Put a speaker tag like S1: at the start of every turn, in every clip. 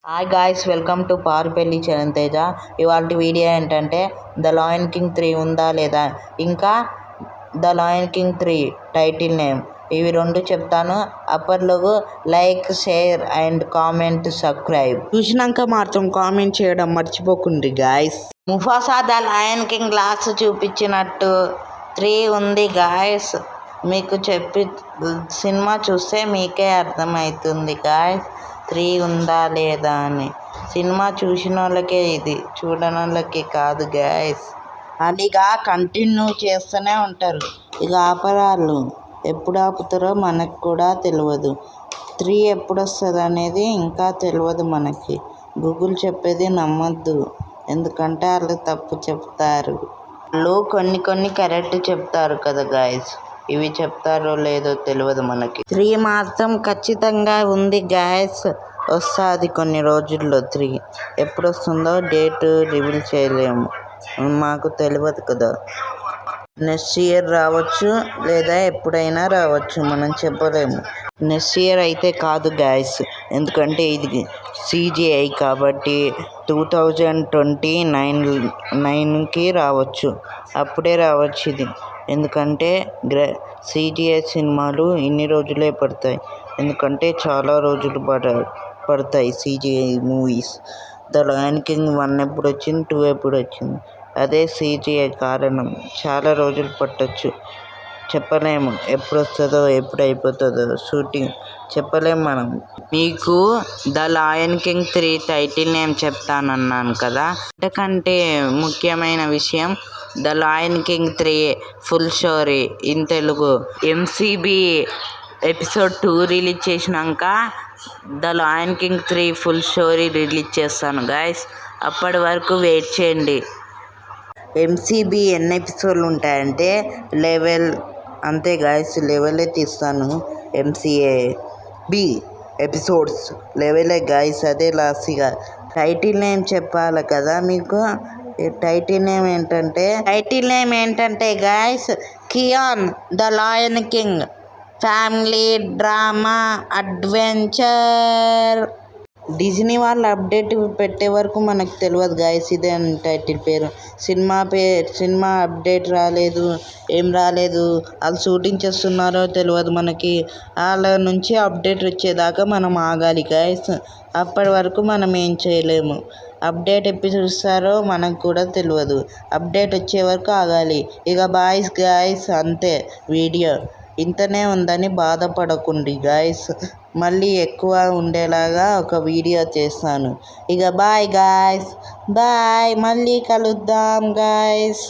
S1: Hi guys, welcome to Parupalli Charan Teja. ఇవాళ video ఏంటంటే the lion king 3 ఉందా లేదా, ఇంకా the lion king 3 title name, ఇవి రెండు చెప్తాను. అప్పట్లోపు like, share and comment, subscribe. చూసినాక మాత్రం కామెంట్ చేయడం మర్చిపోకండి guys. Mufasa the lion king last చూపించినట్టు 3 ఉంది గాయస్. మీకు సినిమా చూస్తే మీకే అర్థమవుతుంది గాయస్ 3 ఉందా లేదా అని. సినిమా చూసిన వాళ్ళకే ఇది, చూడని వాళ్ళకి కాదు గాయస్. అదిగా కంటిన్యూ చేస్తూనే ఉంటారు, ఇక ఆపరాళ్ళు. ఎప్పుడు ఆపుతారో మనకు కూడా తెలియదు. 3 ఎప్పుడు వస్తుంది అనేది ఇంకా తెలియదు మనకి. గూగుల్ చెప్పేది నమ్మద్దు, ఎందుకంటే వాళ్ళు తప్పు చెప్తారు. వాళ్ళు కొన్ని కరెక్ట్ చెప్తారు కదా గాయస్. ఇవి చెప్తారో లేదో తెలియదు మనకి. 3 మాత్రం ఖచ్చితంగా ఉంది గాయస్, వస్తుంది కొన్ని రోజుల్లో. 3 ఎప్పుడు వస్తుందో డేట్ రివీల్ చేయలేము, మాకు తెలియదు కదా. నెక్స్ట్ ఇయర్ రావచ్చు, లేదా ఎప్పుడైనా రావచ్చు, మనం చెప్పలేము. నెక్స్ట్ ఇయర్ అయితే కాదు గాయస్, ఎందుకంటే ఇది CGI కాబట్టి 2029కి రావచ్చు. అప్పుడే రావచ్చు ఇది, ఎందుకంటే CGI సినిమాలు ఇన్ని రోజులే పడతాయి, ఎందుకంటే చాలా రోజులు పడతాయి CGI movies. The lion king 1 ఎప్పుడు వచ్చింది, 2 ఎప్పుడు వచ్చింది, అదే CGI కారణం. చాలా రోజులు పట్టొచ్చు, చెప్పలేము ఎప్పుడు వస్తుందో ఎప్పుడు అయిపోతుందో షూటింగ్, చెప్పలేము మనం. మీకు the lion king 3 title name చెప్తానన్నాను కదా. అంతకంటే ముఖ్యమైన విషయం, the lion king 3 full story in Telugu MCB episode 2 release చేసినాక the lion king 3 full story release చేస్తాను గాయస్. అప్పటి వరకు వెయిట్ చేయండి. MCB ఎన్ని ఎపిసోడ్లు ఉంటాయంటే 11 అంతే గాయస్, 11 తీస్తాను. MCB ఎపిసోడ్స్ 11 గాయస్, అదే లాస్ట్గా. టైటిల్ నేమ్ చెప్పాలి కదా మీకు. టైటిల్ నేమ్ ఏంటంటే guys, Kian the lion king family drama adventure. Disney వాళ్ళు అప్డేట్ పెట్టే వరకు మనకు తెలియదు గాయస్, ఇదే టైటిల్ పేరు. సినిమా అప్డేట్ రాలేదు, ఏం రాలేదు. వాళ్ళు షూటింగ్ చేస్తున్నారో తెలియదు మనకి. వాళ్ళ నుంచి అప్డేట్ వచ్చేదాకా మనం ఆగాలి గాయస్. అప్పటి వరకు మనం ఏం చేయలేము. అప్డేట్ ఎప్పుడు చూస్తారో మనకు కూడా తెలియదు. అప్డేట్ వచ్చే వరకు ఆగాలి. ఇక బాయ్స్ గాయస్, అంతే వీడియో. ఇంతనే ఉందని బాధపడకండి గాయస్, మళ్ళీ ఎక్కువ ఉండేలాగా ఒక వీడియో చేస్తాను. ఇక బాయ్ గాయస్, బాయ్, మళ్ళీ కలుద్దాం గాయస్.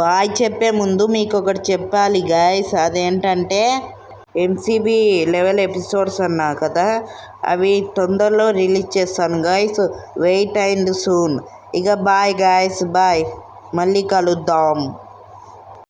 S1: బాయ్ చెప్పే ముందు మీకు ఒకటి చెప్పాలి గాయస్, అదేంటంటే MCB 11 ఎపిసోడ్స్ అన్నా కదా, అవి తొందరలో రిలీజ్ చేస్తాను గాయస్. Wait and soon. ఇక బాయ్ గాయస్, బాయ్, మళ్ళీ కలుద్దాం.